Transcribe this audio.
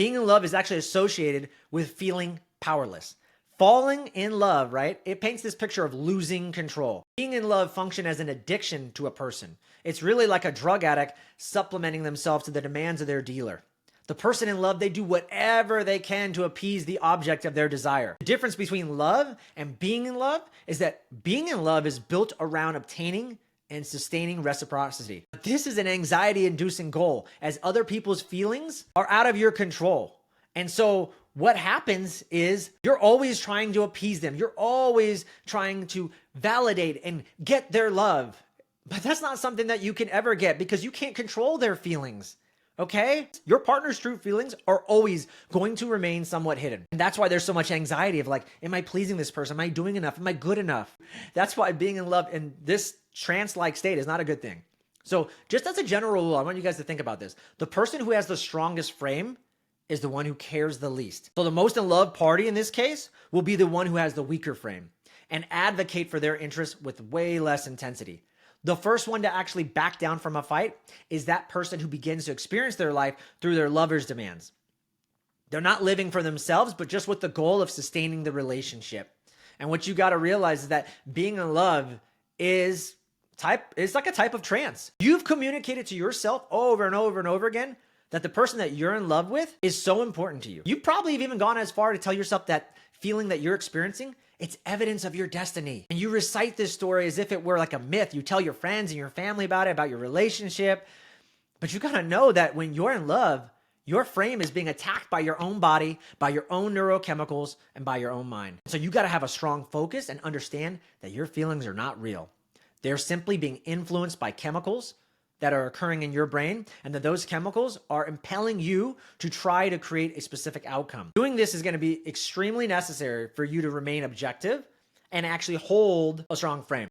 Being in love is actually associated with feeling powerless. Falling in love, right? It paints this picture of losing control. Being in love functions as an addiction to a person. It's really like a drug addict supplementing themselves to the demands of their dealer. The person in love, they do whatever they can to appease the object of their desire. The difference between love and being in love is that being in love is built around obtaining and sustaining reciprocity. This is an anxiety-inducing goal, as other people's feelings are out of your control. And so what happens is you're always trying to appease them. You're always trying to validate and get their love. But that's not something that you can ever get because you can't control their feelings. Okay? Your partner's true feelings are always going to remain somewhat hidden. And that's why there's so much anxiety of like, am I pleasing this person? Am I doing enough? Am I good enough? That's why being in love in this trance-like state is not a good thing. So just as a general rule, I want you guys to think about this. The person who has the strongest frame is the one who cares the least. So the most in love party in this case will be the one who has the weaker frame and advocate for their interests with way less intensity. The first one to actually back down from a fight is that person who begins to experience their life through their lover's demands. They're not living for themselves, but just with the goal of sustaining the relationship. And what you got to realize is that being in love is like a type of trance. You've communicated to yourself over and over and over again that the person that you're in love with is so important to you. You probably have even gone as far to tell yourself that feeling that you're experiencing, it's evidence of your destiny. And you recite this story as if it were like a myth. You tell your friends and your family about it, about your relationship. But you gotta know that when you're in love, your frame is being attacked by your own body, by your own neurochemicals, and by your own mind. So you gotta have a strong focus and understand that your feelings are not real. They're simply being influenced by chemicals that are occurring in your brain, and that those chemicals are impelling you to try to create a specific outcome. Doing this is going to be extremely necessary for you to remain objective and actually hold a strong frame.